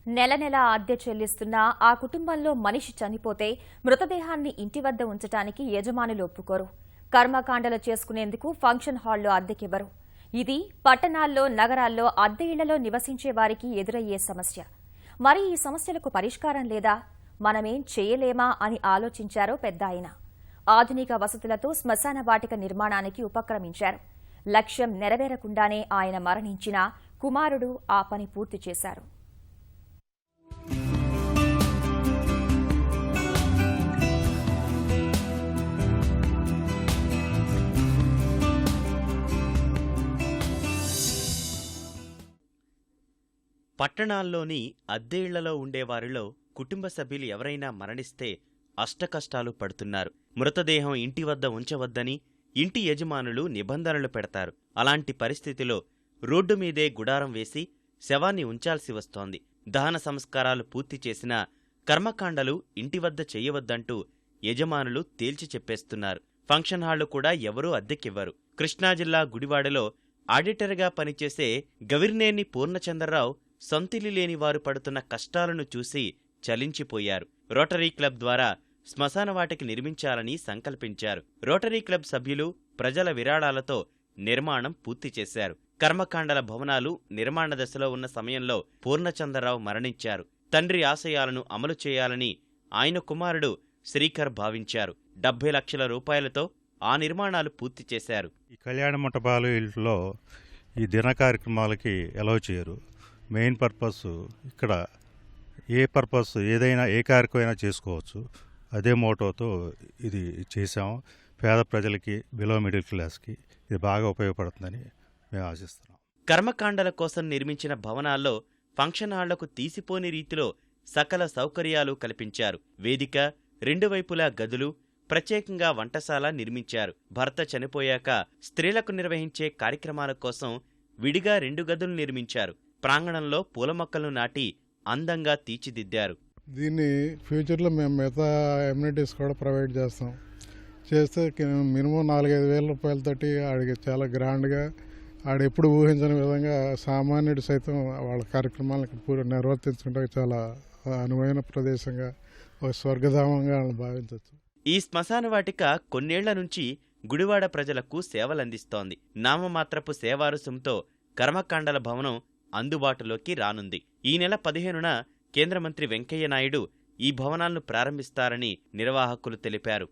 నెల నెల అద్దె చెల్లిస్తున్నా ఆ కుటుంబంలో మనిషి చనిపోతే మృతదేహాన్ని ఇంటి వద్ద ఉంచడానికి యజమానులు ఒప్పుకోరు. కర్మకాండలు చేసుకునేందుకు ఫంక్షన్ హాల్లో అద్దెకివ్వరు. ఇది పట్టణాల్లో, నగరాల్లో అద్దె ఇళ్లలో నివసించే వారికి ఎదురయ్యే సమస్య. మరి ఈ సమస్యలకు పరిష్కారం లేదా? మనమేం చేయలేమా అని ఆలోచించారో పెద్దాయన. ఆధునిక వసతులతో శ్మశాన వాటిక నిర్మాణానికి ఉపక్రమించారు. లక్ష్యం నెరవేరకుండానే ఆయన మరణించినా కుమారుడు ఆ పని పూర్తి చేశారు. పట్టణాల్లోని అద్దె ఇళ్లలో ఉండేవారిలో కుటుంబ సభ్యులు ఎవరైనా మరణిస్తే అష్టకష్టాలు పడుతున్నారు. మృతదేహం ఇంటి వద్ద ఉంచవద్దని ఇంటి యజమానులు నిబంధనలు పెడతారు. అలాంటి పరిస్థితిలో రోడ్డు మీదే గుడారం వేసి శవాన్ని ఉంచాల్సి వస్తోంది. దహన సంస్కారాలు పూర్తి చేసినా కర్మకాండలు ఇంటి వద్ద చెయ్యవద్దంటూ యజమానులు తేల్చి చెప్పేస్తున్నారు. ఫంక్షన్ హాళ్లు కూడా ఎవరూ అద్దెకివ్వరు. కృష్ణా జిల్లా గుడివాడలో ఆడిటర్గా పనిచేసే గవిర్నేని పూర్ణచంద్రరావు సొంతిల్లు లేని వారు పడుతున్న కష్టాలను చూసి చలించిపోయారు. రోటరీ క్లబ్ ద్వారా శ్మశానవాటికి నిర్మించాలని సంకల్పించారు. రోటరీ క్లబ్ సభ్యులు ప్రజల విరాళాలతో నిర్మాణం పూర్తి చేశారు. కర్మకాండల భవనాలు నిర్మాణ దశలో ఉన్న సమయంలో పూర్ణచంద్రరావు మరణించారు. తండ్రి ఆశయాలను అమలు చేయాలని ఆయన కుమారుడు శ్రీకర్ భావించారు. 70 లక్షల రూపాయలతో ఆ నిర్మాణాలు పూర్తి చేశారు. ఈ కళ్యాణ మంటపాలు ఇంట్లో ఈ దిన కార్యక్రమాలకి అలౌ చేయరు. మెయిన్ పర్పస్ ఇక్కడ ఏదైనా ఏ కార్యక్రమం చేసుకోవచ్చు. అదే మోటోతో ఇది చేసాము. పేద ప్రజలకి, బిలో మిడిల్ క్లాస్కి ఇది బాగా ఉపయోగపడుతుందని మేము ఆశిస్తున్నాం. కర్మకాండల కోసం నిర్మించిన భవనాల్లో ఫంక్షన్ హాళ్లకు తీసిపోని రీతిలో సకల సౌకర్యాలు కల్పించారు. వేదిక, 2 వైపులా గదులు, ప్రత్యేకంగా వంటశాల నిర్మించారు. భర్త చనిపోయాక స్త్రీలకు నిర్వహించే కార్యక్రమాల కోసం విడిగా 2 గదులు నిర్మించారు. ప్రాంగణంలో పూల మొక్కలను నాటి అందంగా తీర్చిదిద్దారు. దీన్ని ఫ్యూచర్లో మేము మిగతా ఎమ్యూనిటీస్ కూడా ప్రొవైడ్ చేస్తే మినిమం 4-5 వేల రూపాయలతోటి ఆడికి చాలా గ్రాండ్గా ఆడెప్పుడు ఊహించని విధంగా సామాన్యుడు సైతం వాళ్ళ కార్యక్రమాలను నిర్వర్తించుకుంటే చాలా అనువైన ప్రదేశంగా, ఒక స్వర్గధామంగా భావించవచ్చు. ఈ శ్మశాన వాటిక కొన్నేళ్ల నుంచి గుడివాడ ప్రజలకు సేవలందిస్తోంది. నామమాత్రపు సేవారుసంతో కర్మకాండల భవనం అందుబాటులోకి రానుంది. ఈ నెల 15న కేంద్ర మంత్రి వెంకయ్య నాయుడు ఈ భవనాలను ప్రారంభిస్తారని నిర్వాహకులు తెలిపారు.